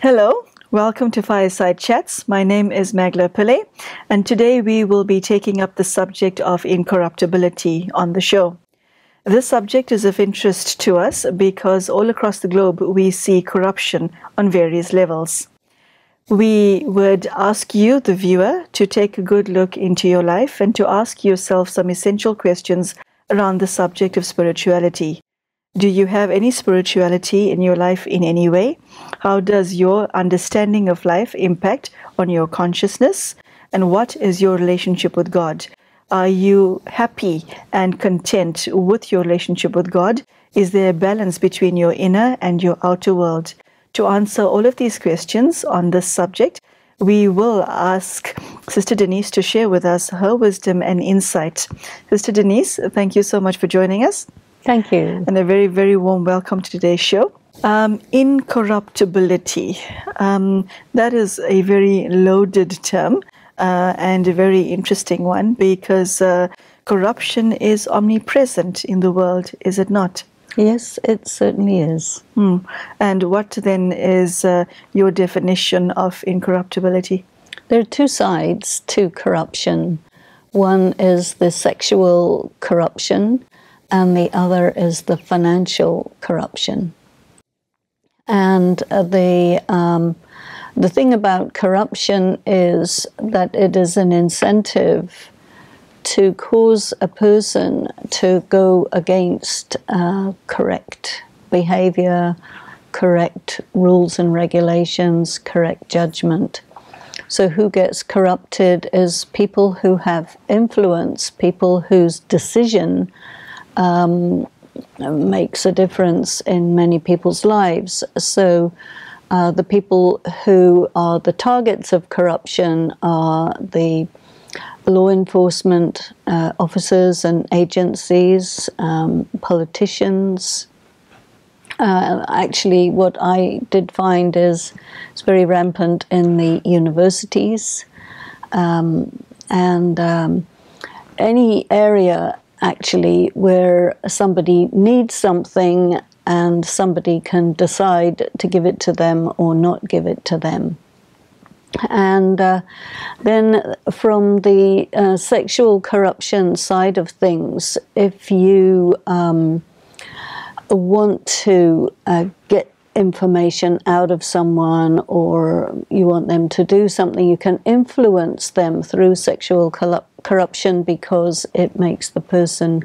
Hello, welcome to Fireside Chats. My name is Magela, Pillai, and today we will be taking up the subject of incorruptibility on the show. This subject is of interest to us because all across the globe we see corruption on various levels. We would ask you, the viewer, to take a good look into your life and to ask yourself some essential questions around the subject of spirituality. Do you have any spirituality in your life in any way? How does your understanding of life impact on your consciousness? And what is your relationship with God? Are you happy and content with your relationship with God? Is there a balance between your inner and your outer world? To answer all of these questions on this subject, we will ask Sister Denise to share with us her wisdom and insight. Sister Denise, thank you so much for joining us. Thank you. And a very, very warm welcome to today's show. Incorruptibility. That is a very loaded term and a very interesting one because corruption is omnipresent in the world, is it not? Yes, it certainly is. And what then is your definition of incorruptibility? There are two sides to corruption. One is the sexual corruption, and the other is the financial corruption. And the thing about corruption is that it is an incentive to cause a person to go against correct behavior, correct rules and regulations, correct judgment. So who gets corrupted is people who have influence, people whose decision makes a difference in many people's lives. So the people who are the targets of corruption are the law enforcement officers and agencies, politicians. Actually, what I did find is it's very rampant in the universities and any area actually where somebody needs something and somebody can decide to give it to them or not give it to them. And then from the sexual corruption side of things, if you want to get information out of someone or you want them to do something, you can influence them through sexual corruption because it makes the person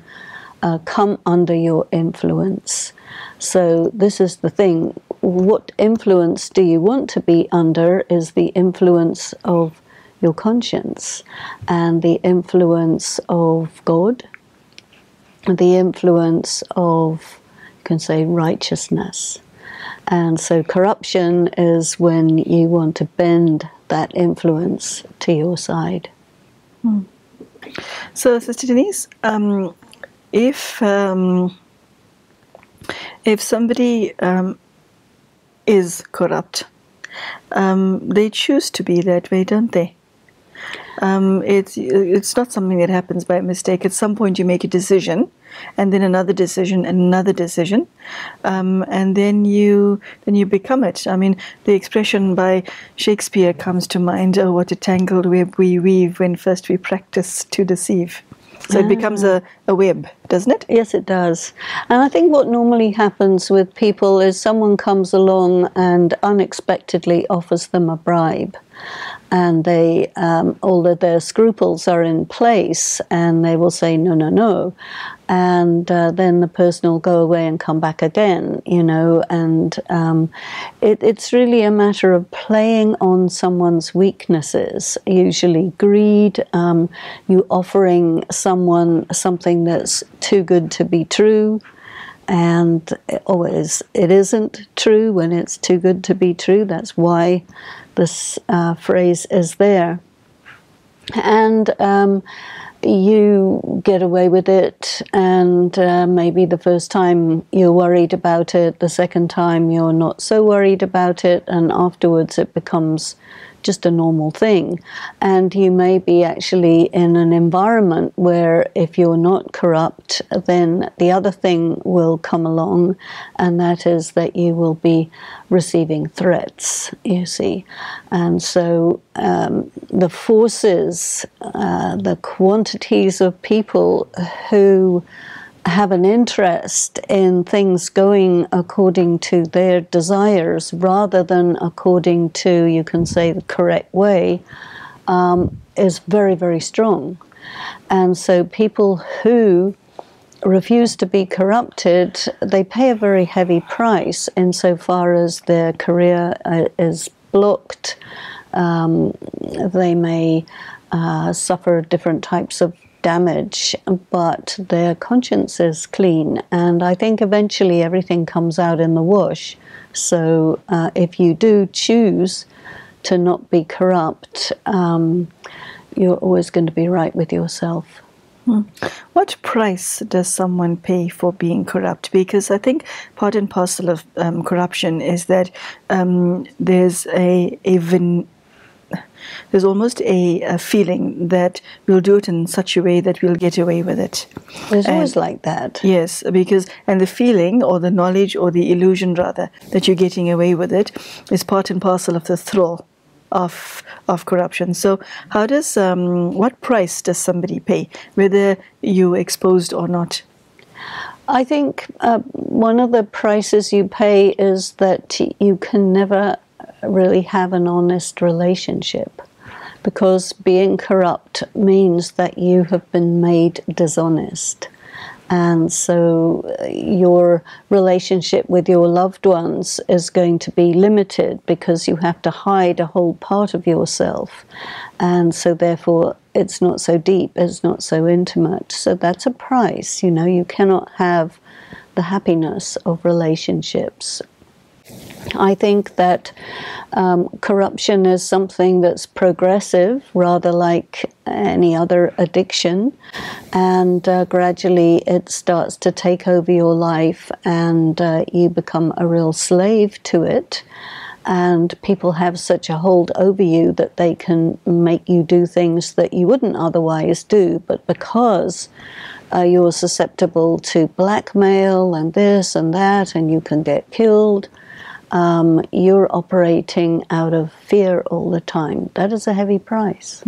come under your influence. So this is the thing. What influence do you want to be under is the influence of your conscience and the influence of God, the influence of, you can say, righteousness. And so corruption is when you want to bend that influence to your side. So, Sister Denise, if somebody is corrupt, they choose to be that way, don't they? It's not something that happens by mistake. At some point you make a decision, and then another decision, and another decision, and then you become it. I mean, the expression by Shakespeare comes to mind, "Oh, what a tangled web we weave when first we practice to deceive." So it becomes a web, doesn't it? Yes, it does. And I think what normally happens with people is someone comes along and unexpectedly offers them a bribe. And they, all of their scruples are in place, and they will say, no, no, no. And then the person will go away and come back again, you know. And it's really a matter of playing on someone's weaknesses, usually greed, you offering someone something that's too good to be true. And always it isn't true when it's too good to be true. That's why this phrase is there. And you get away with it, and maybe the first time you're worried about it, the second time you're not so worried about it, and afterwards it becomes just a normal thing. And you may be actually in an environment where if you're not corrupt, then the other thing will come along, and that is that you will be receiving threats, you see. And so the forces, the quantities of people who have an interest in things going according to their desires rather than according to, you can say, the correct way, is very, very strong. And so people who refuse to be corrupted, they pay a very heavy price insofar as their career is blocked. They may suffer different types of damage, but their conscience is clean, and I think eventually everything comes out in the wash. So if you do choose to not be corrupt, you're always going to be right with yourself. What price does someone pay for being corrupt? Because I think part and parcel of corruption is that there's almost a feeling that we'll do it in such a way that we'll get away with it. There's always like that. Yes, and the feeling, or the knowledge, or the illusion rather, that you're getting away with it is part and parcel of the thrill of corruption. So how does, what price does somebody pay, whether you're exposed or not? I think one of the prices you pay is that you can never really have an honest relationship, because being corrupt means that you have been made dishonest. And so your relationship with your loved ones is going to be limited because you have to hide a whole part of yourself. And so therefore it's not so deep, it's not so intimate. So that's a price, you know, you cannot have the happiness of relationships. I think that corruption is something that's progressive, rather like any other addiction, and gradually it starts to take over your life, and you become a real slave to it, and people have such a hold over you that they can make you do things that you wouldn't otherwise do, but because you're susceptible to blackmail and this and that, and you can get killed, you're operating out of fear all the time. That is a heavy price.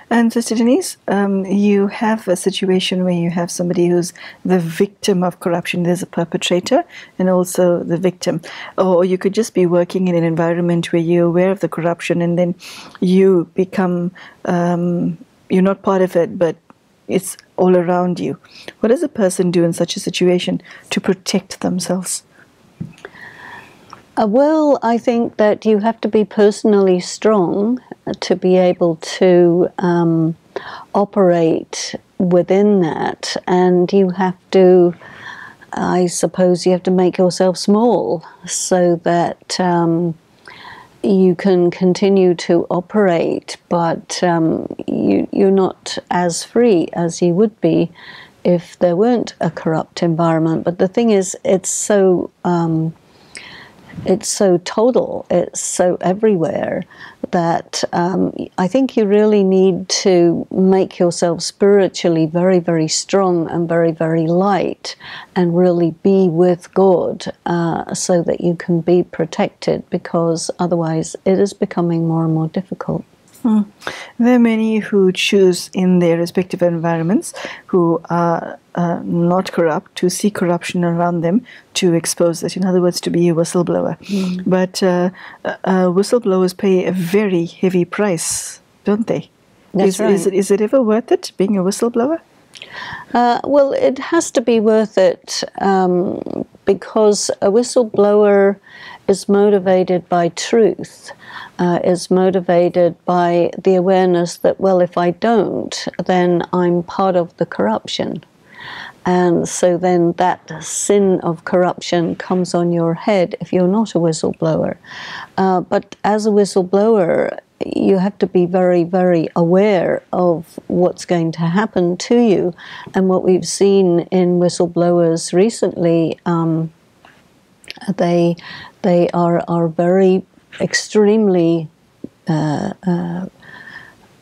And Sister Denise, you have a situation where you have somebody who's the victim of corruption. There's a perpetrator and also the victim. Or you could just be working in an environment where you're aware of the corruption, and then you become, you're not part of it, but it's all around you. What does a person do in such a situation to protect themselves? Well, I think that you have to be personally strong to be able to operate within that, and you have to, I suppose, you have to make yourself small so that you can continue to operate, but you're not as free as you would be if there weren't a corrupt environment. But the thing is, it's so total, it's so everywhere, that I think you really need to make yourself spiritually very, very strong and very, very light, and really be with God so that you can be protected, because otherwise it is becoming more and more difficult. There are many who choose in their respective environments who are not corrupt, to see corruption around them, to expose it. In other words, to be a whistleblower. But whistleblowers pay a very heavy price, don't they? That's right. Is it ever worth it, being a whistleblower? Well, it has to be worth it because a whistleblower is motivated by truth, is motivated by the awareness that, well, if I don't, then I'm part of the corruption. And so then that sin of corruption comes on your head if you're not a whistleblower. But as a whistleblower, you have to be very, very aware of what's going to happen to you. And what we've seen in whistleblowers recently, they are very extremely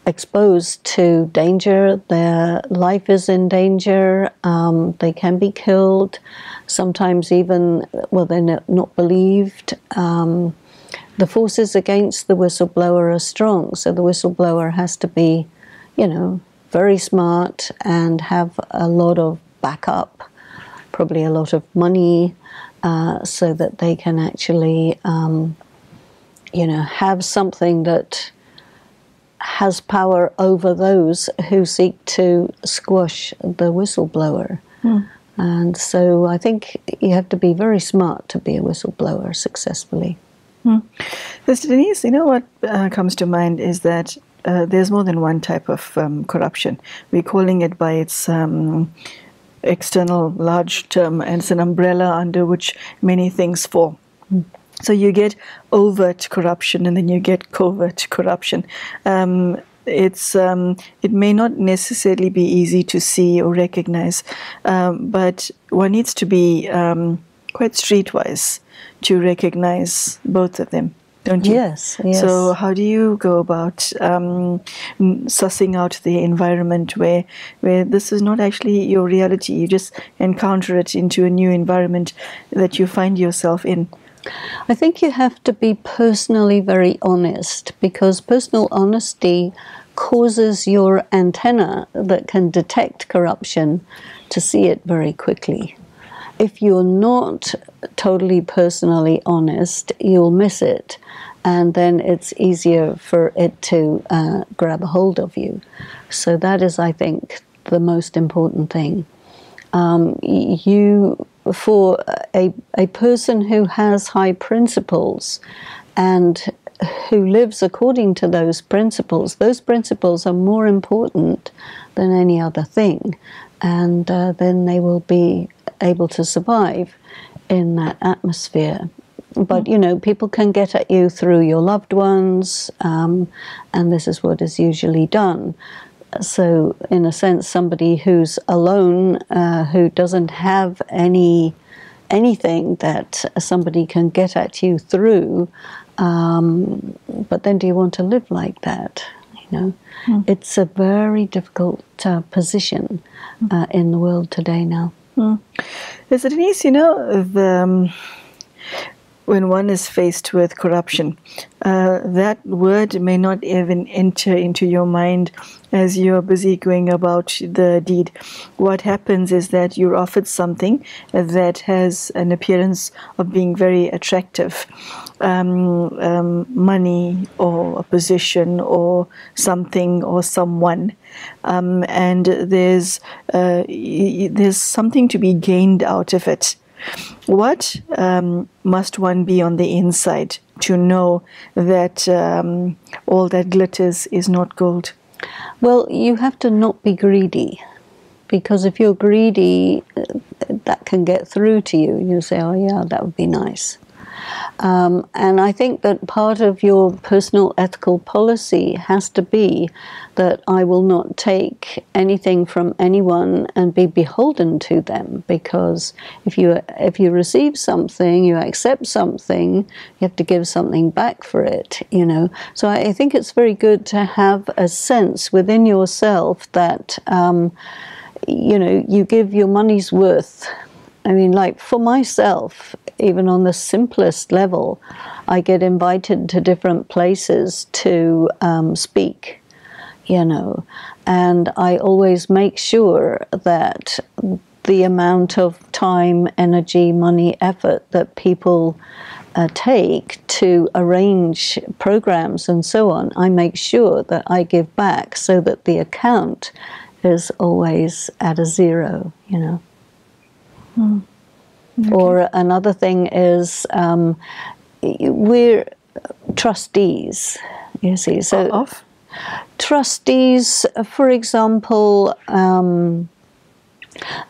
exposed to danger. Their life is in danger. They can be killed. Sometimes even, well, they're not believed. The forces against the whistleblower are strong, so the whistleblower has to be, you know, very smart and have a lot of backup, probably a lot of money, so that they can actually, you know, have something that has power over those who seek to squash the whistleblower. And so I think you have to be very smart to be a whistleblower successfully. Sister Denise, you know what comes to mind is that there's more than one type of corruption. We're calling it by its external large term, and it's an umbrella under which many things fall. So you get overt corruption, and then you get covert corruption. It may not necessarily be easy to see or recognize, but one needs to be quite streetwise to recognize both of them, don't you? Yes, yes. So how do you go about sussing out the environment where this is not actually your reality? You just encounter it into a new environment that you find yourself in. I think you have to be personally very honest, because personal honesty causes your antenna that can detect corruption to see it very quickly. If you're not totally personally honest, you'll miss it, and then it's easier for it to grab a hold of you. So that is, I think, the most important thing. For a person who has high principles and who lives according to those principles are more important than any other thing, and then they will be able to survive in that atmosphere. But, you know, people can get at you through your loved ones, and this is what is usually done. So, in a sense, somebody who's alone, who doesn't have anything that somebody can get at you through, but then do you want to live like that? You know, it's a very difficult position in the world today now. Yes, Denise, you know, when one is faced with corruption, that word may not even enter into your mind as you're busy going about the deed. What happens is that you're offered something that has an appearance of being very attractive, money or a position or something or someone, and there's something to be gained out of it. What must one be on the inside to know that all that glitters is not gold? Well, you have to not be greedy, because if you're greedy, that can get through to you. You say, oh yeah, that would be nice. And I think that part of your personal ethical policy has to be that I will not take anything from anyone and be beholden to them, because if you receive something, you accept something, you have to give something back for it, you know. So I think it's very good to have a sense within yourself that, you know, you give your money's worth. I mean, like for myself, even on the simplest level, I get invited to different places to speak, you know, and I always make sure that the amount of time, energy, money, effort that people take to arrange programs and so on, I make sure that I give back so that the account is always at a zero, you know. Okay. Or another thing is we're trustees, you see. So trustees, for example,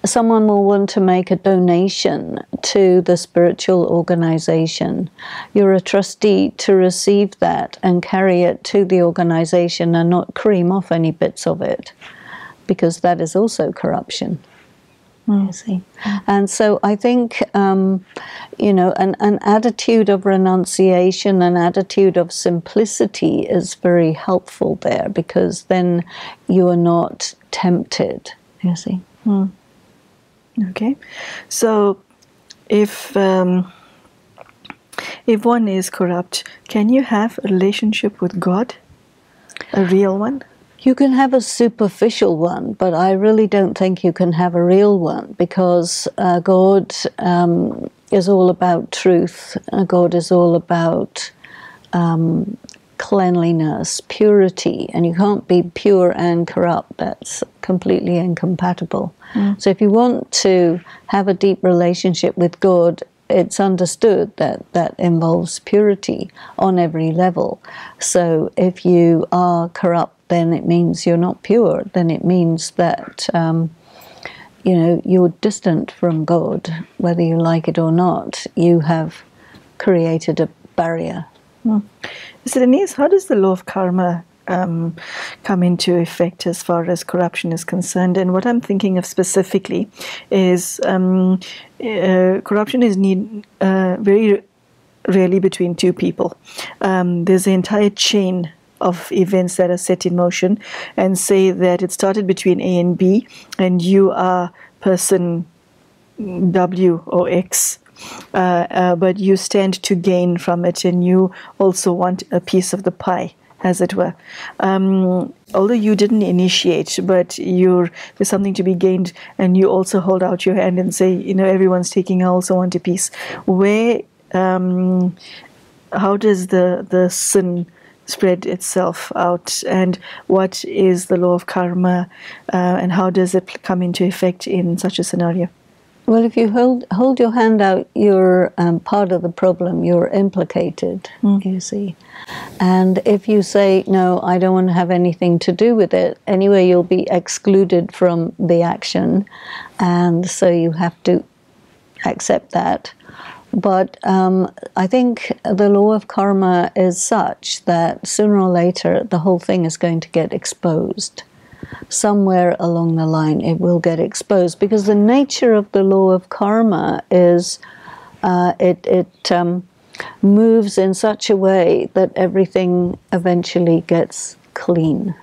Someone will want to make a donation to the spiritual organization. You're a trustee to receive that and carry it to the organization and not cream off any bits of it, because that is also corruption. You see. And so I think, you know, an attitude of renunciation, an attitude of simplicity is very helpful there, because then you are not tempted, you see. Okay. So if one is corrupt, can you have a relationship with God? A real one? You can have a superficial one, but I really don't think you can have a real one, because God is all about truth. God is all about cleanliness, purity, and you can't be pure and corrupt. That's completely incompatible. So if you want to have a deep relationship with God, it's understood that that involves purity on every level. So if you are corrupt, then it means you're not pure. Then it means that, you know, you're distant from God, whether you like it or not. You have created a barrier. So Denise, how does the law of karma come into effect as far as corruption is concerned? And what I'm thinking of specifically is corruption is very rarely between two people. There's an entire chain of events that are set in motion, and say that it started between A and B, and you are person W or X, but you stand to gain from it, and you also want a piece of the pie, as it were. Although you didn't initiate, but there's something to be gained, and you also hold out your hand and say, you know, everyone's taking, I also want a piece. How does the sin spread itself out, and what is the law of karma, and how does it come into effect in such a scenario? Well, if you hold your hand out, you're part of the problem. You're implicated, you see. And if you say, no, I don't want to have anything to do with it, anyway, you'll be excluded from the action. And so you have to accept that. But I think the law of karma is such that sooner or later the whole thing is going to get exposed. Somewhere along the line it will get exposed, because the nature of the law of karma is it moves in such a way that everything eventually gets clean,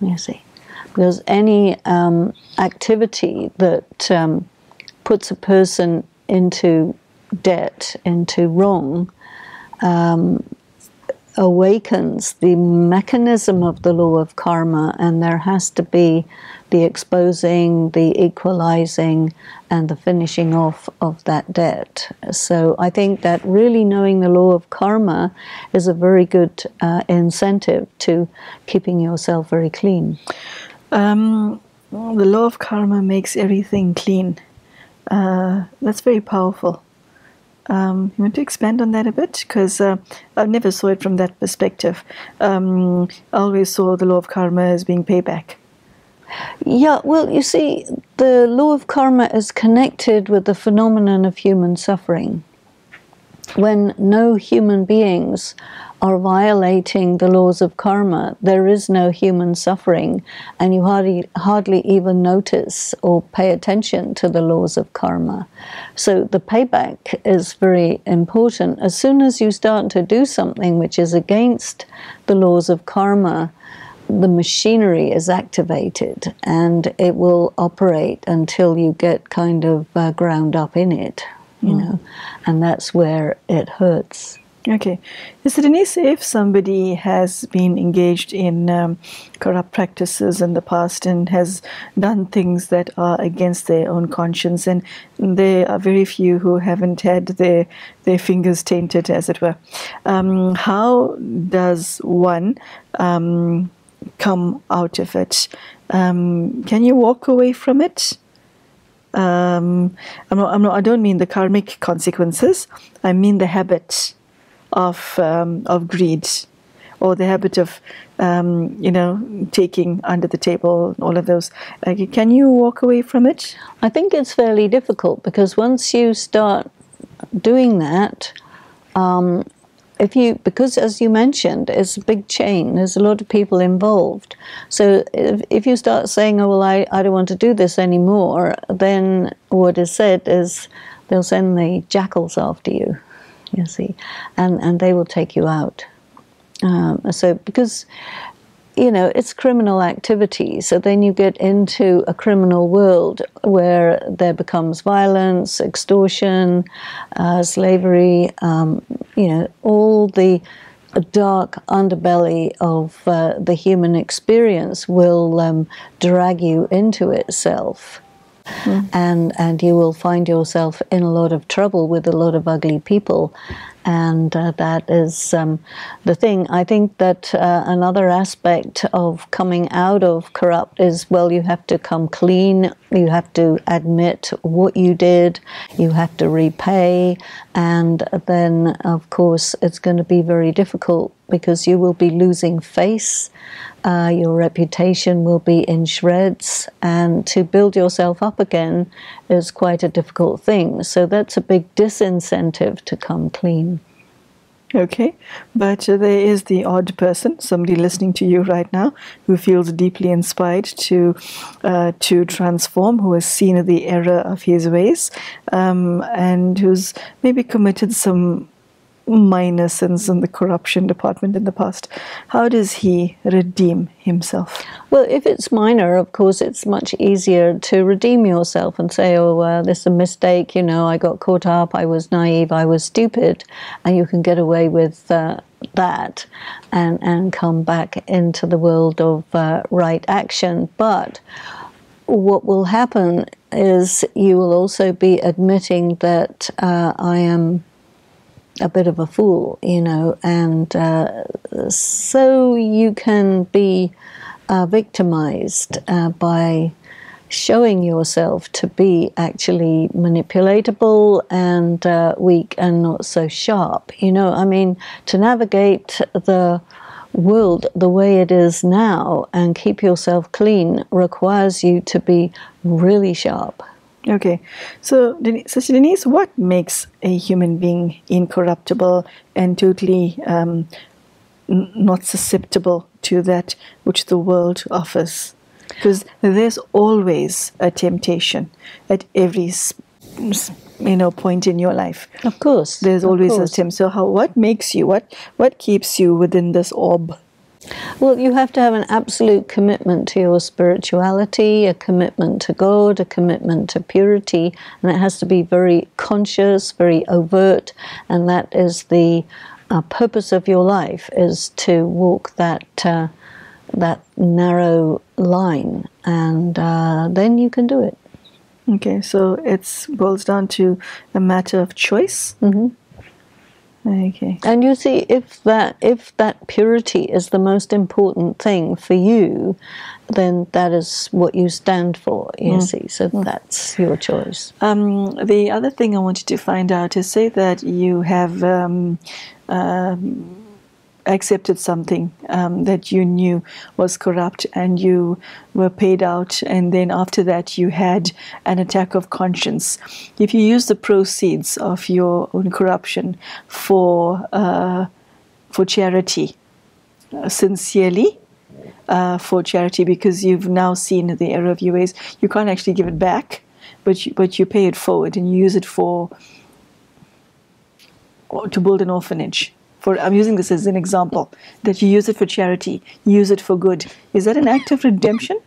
you see. Because any activity that puts a person into debt, into wrong, awakens the mechanism of the law of karma, and there has to be the exposing, the equalizing, and the finishing off of that debt. So I think that really knowing the law of karma is a very good incentive to keeping yourself very clean. The law of karma makes everything clean. That's very powerful. You want to expand on that a bit? Because I never saw it from that perspective. I always saw the law of karma as being payback. Yeah, well, you see, the law of karma is connected with the phenomenon of human suffering. When no human beings are violating the laws of karma, there is no human suffering, and you hardly even notice or pay attention to the laws of karma. So the payback is very important. As soon as you start to do something which is against the laws of karma, the machinery is activated, and it will operate until you get kind of ground up in it, you know, and that's where it hurts. Okay. So Denise, if somebody has been engaged in corrupt practices in the past and has done things that are against their own conscience, and there are very few who haven't had their fingers tainted, as it were, how does one come out of it? Can you walk away from it? I don't mean the karmic consequences. I mean the habit of greed, or the habit of, taking under the table, all of those. Can you walk away from it? I think it's fairly difficult, because once you start doing that, because as you mentioned, it's a big chain, there's a lot of people involved. So if you start saying, oh, well, I don't want to do this anymore, then what is said is they'll send the jackals after you, you see, and they will take you out. So because, it's criminal activity, so then you get into a criminal world where there becomes violence, extortion, slavery, all the dark underbelly of the human experience will drag you into itself. And you will find yourself in a lot of trouble with a lot of ugly people. And that is the thing. I think that another aspect of coming out of corrupt is, well, you have to come clean, you have to admit what you did, you have to repay, and then, of course, it's going to be very difficult, because you will be losing face, your reputation will be in shreds, and to build yourself up again is quite a difficult thing. So that's a big disincentive to come clean. Okay, but there is the odd person, somebody listening to you right now, who feels deeply inspired to transform, who has seen the error of his ways, and who's maybe committed some minor sins in the corruption department in the past. How does he redeem himself? Well, if it's minor, of course, it's much easier to redeem yourself and say, oh, this is a mistake, I got caught up, I was naive, I was stupid, and you can get away with that and come back into the world of right action. But what will happen is you will also be admitting that I am a bit of a fool, and so you can be victimized by showing yourself to be actually manipulatable and weak and not so sharp. To navigate the world the way it is now and keep yourself clean requires you to be really sharp. Okay, so Sister Denise, what makes a human being incorruptible and totally not susceptible to that which the world offers? Because there's always a temptation at every point in your life. Of course, there's always a temptation. So what makes you? What keeps you within this orb? Well, you have to have an absolute commitment to your spirituality, a commitment to God, a commitment to purity, and it has to be very conscious, very overt, and that is the purpose of your life, is to walk that narrow line, and then you can do it. Okay, so it boils down to a matter of choice. Mm-hmm. Okay. And you see, if that purity is the most important thing for you, then that is what you stand for, you see. So that's your choice. The other thing I wanted to find out is, say that you have accepted something that you knew was corrupt, and you were paid out, and then after that you had an attack of conscience. If you use the proceeds of your own corruption for charity, sincerely, for charity, because you've now seen the error of your ways, you can't actually give it back, but you pay it forward and you use it to build an orphanage. I'm using this as an example, that you use it for charity, you use it for good. Is that an act of redemption?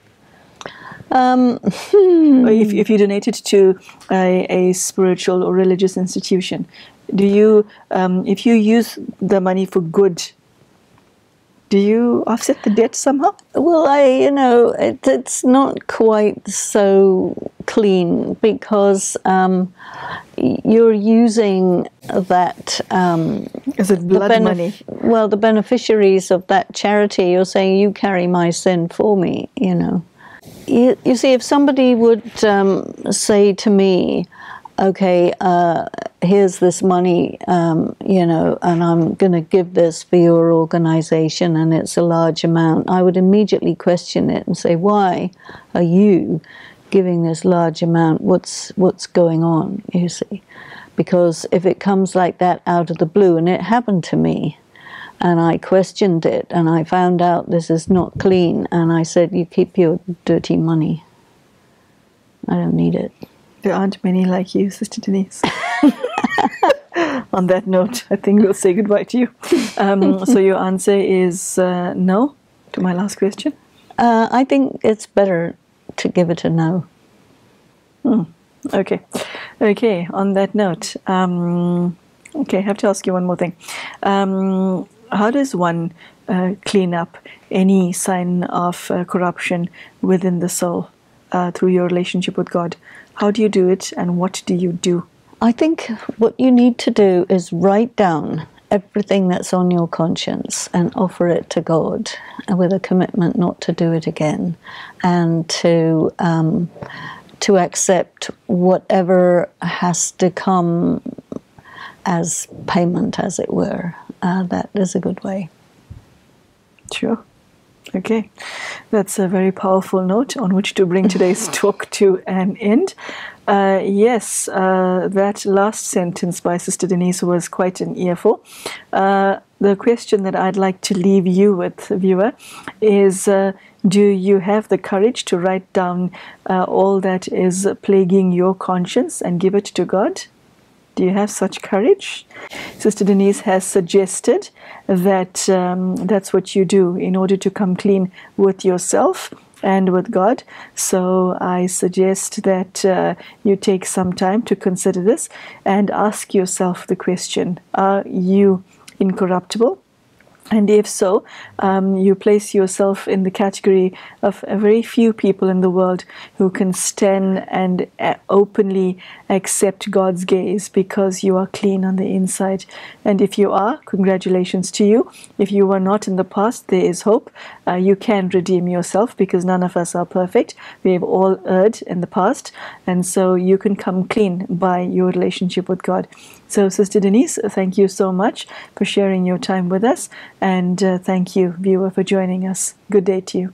Or if you donate it to a spiritual or religious institution, do you, if you use the money for good, do you offset the debt somehow? Well, it's not quite so clean, because you're using that. Is it blood money? Well, the beneficiaries of that charity, you're saying, you carry my sin for me, You see, if somebody would say to me, okay, here's this money, and I'm going to give this for your organization, and it's a large amount, I would immediately question it and say, why are you giving this large amount? What's going on, you see? Because if it comes like that out of the blue, and it happened to me, and I questioned it, and I found out this is not clean, and I said, you keep your dirty money. I don't need it. There aren't many like you, Sister Denise. On that note, I think we'll say goodbye to you. So your answer is no to my last question? I think it's better to give it a no. Okay. Okay, on that note, okay, I have to ask you one more thing. How does one clean up any sign of corruption within the soul through your relationship with God? How do you do it, and what do you do? I think what you need to do is write down everything that's on your conscience and offer it to God with a commitment not to do it again, and to accept whatever has to come as payment, as it were. That is a good way. Sure. Okay. That's a very powerful note on which to bring today's talk to an end. Yes, that last sentence by Sister Denise was quite an earful. The question that I'd like to leave you with, viewer, is do you have the courage to write down all that is plaguing your conscience and give it to God? Do you have such courage? Sister Denise has suggested that that's what you do in order to come clean with yourself and with God. So I suggest that you take some time to consider this and ask yourself the question, are you incorruptible? And if so, you place yourself in the category of a very few people in the world who can stand and openly accept God's gaze because you are clean on the inside. And if you are, congratulations to you. If you were not in the past, there is hope. You can redeem yourself because none of us are perfect. We have all erred in the past. And so you can come clean by your relationship with God. So, Sister Denise, thank you so much for sharing your time with us. And thank you, viewer, for joining us. Good day to you.